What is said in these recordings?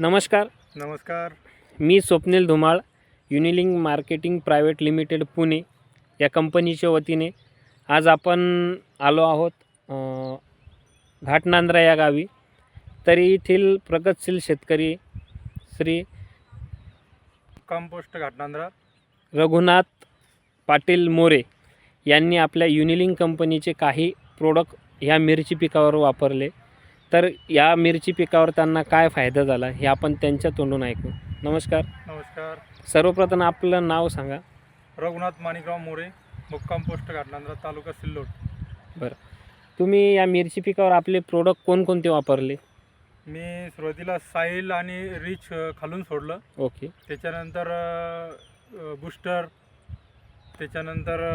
नमस्कार. नमस्कार. मी Swapnil Dhumal, Unilink marketing private limited Pune या कंपनीच्या वतीने आज आपण आलो आहोत घाटनांद्रा या गावी. तरी येथील प्रगतशील शेतकरी श्री कंपोस्ट घाटनांद्रा रघुनाथ पाटील मोरे यांनी आपल्या युनिलिंक कंपनीचे काही प्रोडक्ट ह्या मिरची पिकावर वापरले. तर या मिरची पिकावर त्यांना काय फायदा झाला हे आपण त्यांच्या तोंडून ऐकू. नमस्कार. नमस्कार. सर्वप्रथम आपलं नाव सांगा. रघुनाथ माणिकराव मोरे, मुक्काम पोस्ट घाटनांद्रा, तालुका सिल्लोड. बरं, तुम्ही या मिरची पिकावर आपले प्रोडक्ट कोणकोणते वापरले? मी सुरुवातीला साईल आणि रिच खालून सोडलं. ओके. त्याच्यानंतर बूस्टर, त्याच्यानंतर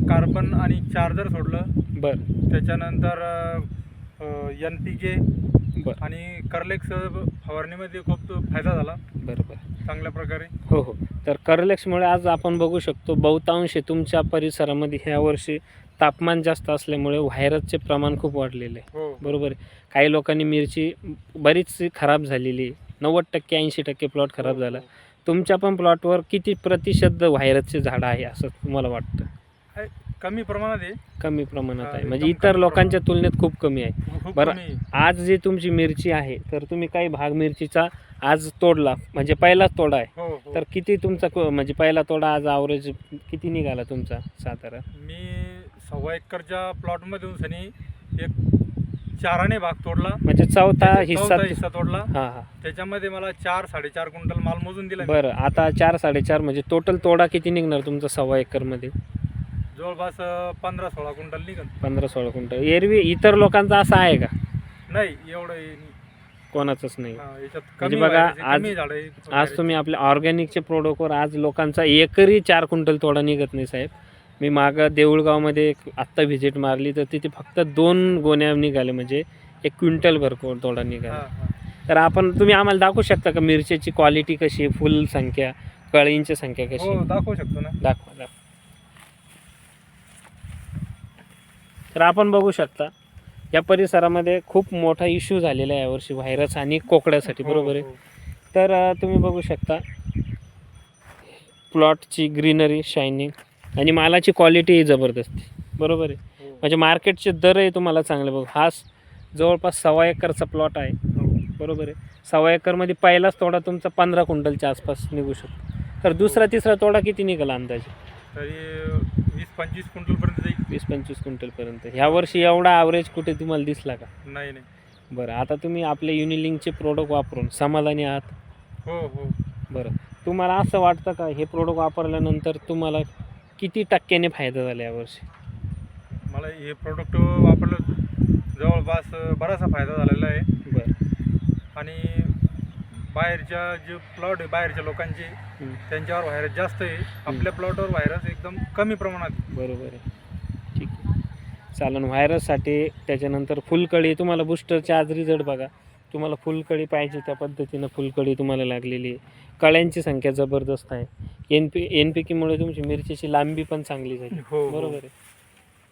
कार्बन आणि चार्जर सोडलं. बरं. त्याच्यानंतर NPK बरं. आणि करलेक्स फवारणीमध्ये खूप फायदा झाला. बरोबर, चांगल्या प्रकारे. हो हो. तर करलेक्समुळे आज आपण बघू शकतो बहुतांश तुमच्या परिसरामध्ये ह्या वर्षी तापमान जास्त असल्यामुळे व्हायरसचे प्रमाण खूप वाढलेले आहे. हो, बरोबर आहे. काही लोकांनी मिरची बरीच खराब झालेली आहे. 90% 80% प्लॉट खराब झाला. तुमच्या पण प्लॉटवर किती प्रतिशत व्हायरसचे झाडं आहे असं तुम्हाला वाटतं? कमी प्रमाणात आहे. कमी प्रमाणात आहे, एकदम म्हणजे इतर कमी लोकांच्या तुलनेत खूप कमी आहे. खूप बरं, कमी आहे. आज जी तुमची मिरची आहे तर तुम्ही काही भाग मिरचीचा आज तोडला, म्हणजे पहिलाच तोडा आहे. हो हो. तर किती तुमचा म्हणजे पहिला तोडा आज ॲव्हरेज किती निघाला तुमचा साधारण? मी 1.25 एकरच्या प्लॉटमध्ये सनी एक 4 भाग तोडला, म्हणजे चौथा चौथा हिस्सा. हिस्सा तोडला. हां हां. त्याच्यामध्ये मला 4-4.5 क्विंटल माल मोजून दिला. बरं, आता 4-4.5 म्हणजे टोटल तोडा किती निघणार तुमचा 1.25 एकरमध्ये? जवळपास 15-16 क्विंटल निघत. 15-16 क्विंटल. एरवी इतर लोकांचा असा आहे का? नाही, एवढं नाही. कोणाचंच नाही. याच्यात म्हणजे कमी बघा, व्हायरस आहे, कमी झाड आहे. आज तुम्ही आपल्या ऑर्गॅनिकचे प्रोडक्टवर आज लोकांचा एकरी 4 क्विंटल तोडा निघत नाही साहेब. मी मागं देऊळगावमध्ये एक आत्ता व्हिजिट मारली तर तिथे फक्त 2 गोण्या निघाले, म्हणजे 1 क्विंटल भर तोडा निघाला. तर तुम्ही आम्हाला दाखवू शकता का मिरचीची क्वालिटी कशी आहे, फुल संख्या, कळींची संख्या कशी? हो, दाखवू शकतो ना. दाखवा. तर आपण बघू शकता या परिसरामध्ये खूप मोठा इश्यू झालेला आहे यावर्षी व्हायरस आणि कोकड्यासाठी. बरोबर आहे. तर तुम्ही बघू शकता प्लॉटची ग्रीनरी, शायनिंग आणि मालाची क्वालिटी जबरदस्त. बरोबर आहे. म्हणजे मार्केटचे दरही तुम्हाला चांगले बघू. हा जवळपास 1.25 एकरचा प्लॉट आहे. बरोबर आहे. 1.25 एकरमध्ये पहिलाच तोडा तुमचा 15 क्विंटलच्या आसपास निघू शकतो. तर दुसरा तिसरा तोडा किती निघाला अंदाजे? तरी 20-25 क्विंटलपर्यंत जाईल. 20-25 क्विंटलपर्यंत. ह्या वर्षी एवढा ॲव्हरेज कुठे तुम्हाला दिसला का? नाही. बरं, आता तुम्ही आपले युनिलिंकचे प्रोडक्ट वापरून समाधानी आहात? हो हो. बरं, तुम्हाला असं वाटतं का हे प्रोडक्ट वापरल्यानंतर तुम्हाला किती टक्क्याने फायदा झाला यावर्षी? मला हे प्रोडक्ट वापरलं जवळपास बराचसा फायदा झालेला आहे. बरं. आणि बाहेरच्या जे प्लॉट आहे बाहेरच्या लोकांचे, त्यांच्यावर व्हायरस जास्त आहे. आपल्या प्लॉटवर व्हायरस एकदम कमी प्रमाणात आहे. बरोबर आहे. ठीक आहे, चालन. व्हायरससाठी त्याच्यानंतर फुलकळी तुम्हाला बूस्टरच्या आज रिझल्ट बघा. तुम्हाला फुलकळी पाहिजे त्या पद्धतीनं फुलकळी तुम्हाला लागलेली आहे. कळ्यांची संख्या जबरदस्त आहे. NPKमुळे तुमची मिरचीची लांबी पण चांगली झाली. हो. बरोबर आहे.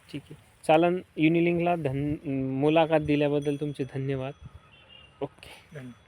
ठीक आहे, चालन. युनिलिंकला मुलाखत दिल्याबद्दल तुमचे धन्यवाद. ओके. धन्यवाद.